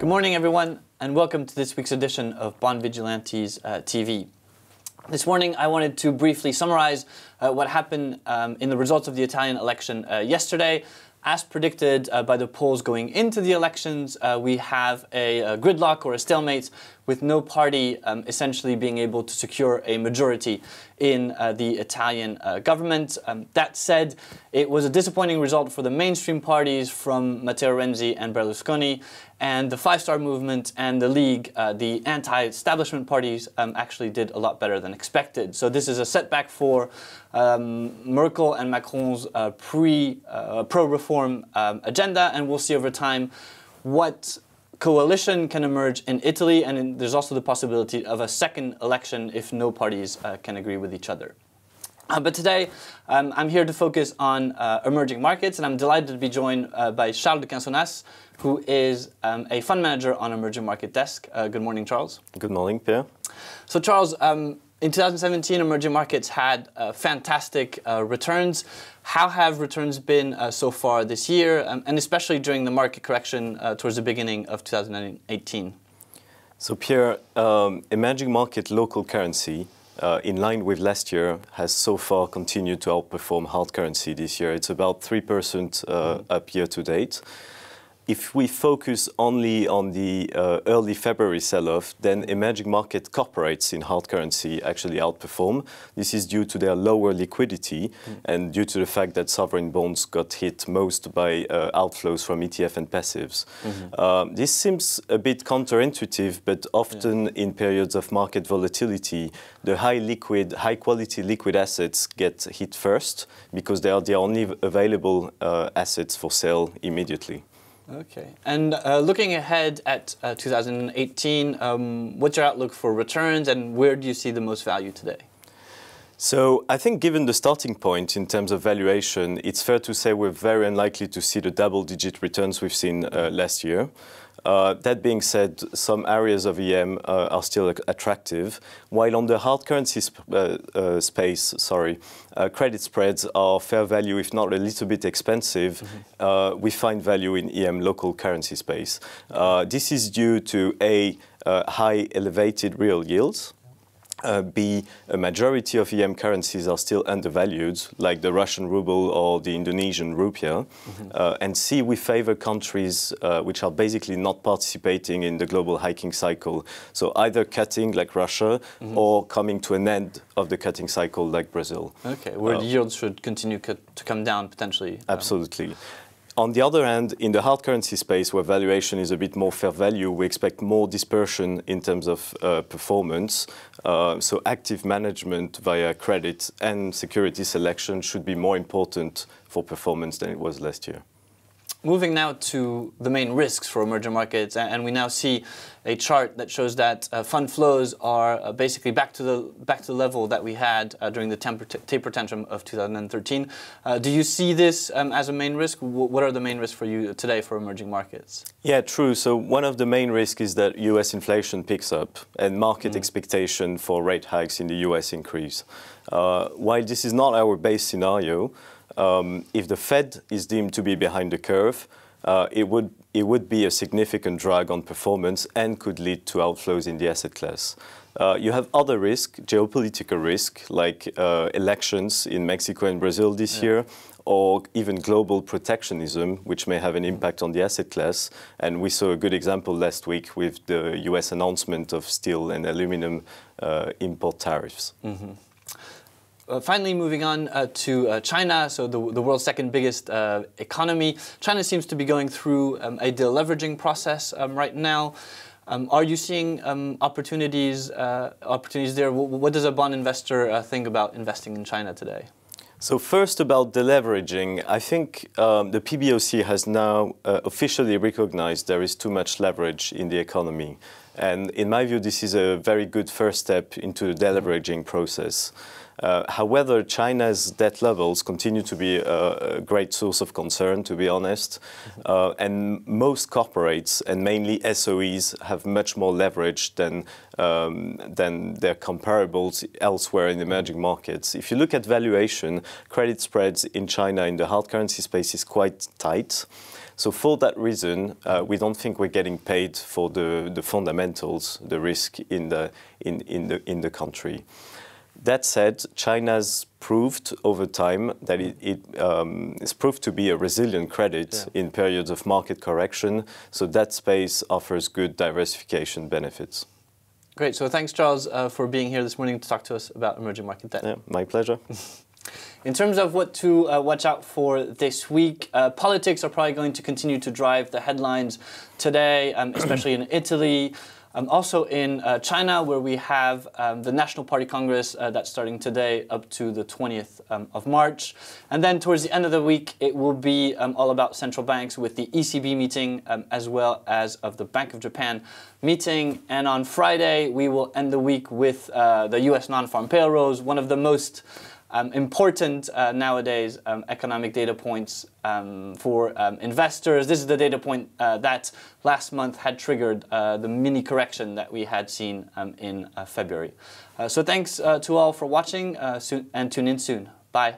Good morning, everyone, and welcome to this week's edition of Bond Vigilantes TV. This morning, I wanted to briefly summarize what happened in the results of the Italian election yesterday. As predicted by the polls going into the elections, we have a gridlock or a stalemate with no party essentially being able to secure a majority in the Italian government. That said, it was a disappointing result for the mainstream parties from Matteo Renzi and Berlusconi, and the Five-Star Movement and the League, the anti-establishment parties, actually did a lot better than expected. So this is a setback for Merkel and Macron's pro-reform agenda, and we'll see over time what coalition can emerge in Italy, and there's also the possibility of a second election if no parties can agree with each other. But today, I'm here to focus on emerging markets, and I'm delighted to be joined by Charles de Quinsonas, who is a fund manager on emerging market desk. Good morning, Charles. Good morning, Pierre. So, Charles, in 2017, emerging markets had fantastic returns. How have returns been so far this year, and especially during the market correction towards the beginning of 2018? So, Pierre, emerging market local currency, in line with last year, has so far continued to outperform hard currency this year. It's about 3% up year to date. If we focus only on the early February sell-off, then emerging market corporates in hard currency actually outperform. This is due to their lower liquidity and due to the fact that sovereign bonds got hit most by outflows from ETF and passives. This seems a bit counterintuitive, but often in periods of market volatility, the high-quality liquid assets get hit first because they are the only available assets for sale immediately. Okay. And looking ahead at 2018, what's your outlook for returns, and where do you see the most value today? So I think given the starting point in terms of valuation, it's fair to say we're very unlikely to see the double-digit returns we've seen last year. That being said, some areas of EM are still attractive, while on the hard currency space, credit spreads are fair value, if not a little bit expensive. We find value in EM local currency space. This is due to A, high elevated real yields, B, a majority of EM currencies are still undervalued, like the Russian ruble or the Indonesian rupiah. And C, we favor countries which are basically not participating in the global hiking cycle. So either cutting, like Russia, or coming to an end of the cutting cycle, like Brazil. Okay, where the yields should continue to come down, potentially. Absolutely. On the other hand, in the hard currency space, where valuation is a bit more fair value, we expect more dispersion in terms of performance. So active management via credit and security selection should be more important for performance than it was last year. Moving now to the main risks for emerging markets, and we now see a chart that shows that fund flows are basically back to the level that we had during the taper tantrum of 2013. Do you see this as a main risk? What are the main risks for you today for emerging markets? Yeah, true. So one of the main risks is that US inflation picks up and market expectation for rate hikes in the US increase. While this is not our base scenario, if the Fed is deemed to be behind the curve, it would be a significant drag on performance and could lead to outflows in the asset class. You have other risk, geopolitical risk, like elections in Mexico and Brazil this year, or even global protectionism, which may have an impact on the asset class. And we saw a good example last week with the US announcement of steel and aluminum import tariffs. Finally, moving on to China, so the world's second biggest economy. China seems to be going through a deleveraging process right now. Are you seeing opportunities there? What does a bond investor think about investing in China today? So first about deleveraging, I think the PBOC has now officially recognized there is too much leverage in the economy. And in my view, this is a very good first step into the deleveraging process. However, China's debt levels continue to be a great source of concern, to be honest. And most corporates, and mainly SOEs, have much more leverage than their comparables elsewhere in emerging markets. If you look at valuation, credit spreads in China in the hard currency space is quite tight. So for that reason, we don't think we're getting paid for the fundamentals, the risk in the country. That said, China's proved over time that it's proved to be a resilient credit in periods of market correction. So that space offers good diversification benefits. Great. So thanks, Charles, for being here this morning to talk to us about emerging market debt. Yeah, my pleasure. In terms of what to watch out for this week, politics are probably going to continue to drive the headlines today, especially in Italy. Also in China, where we have the National Party Congress that's starting today up to the 20th of March. And then towards the end of the week, it will be all about central banks with the ECB meeting as well as of the Bank of Japan meeting. And on Friday, we will end the week with the US non-farm payrolls, one of the most important nowadays economic data points for investors. This is the data point that last month had triggered the mini correction that we had seen in February. So thanks to all for watching and tune in soon. Bye.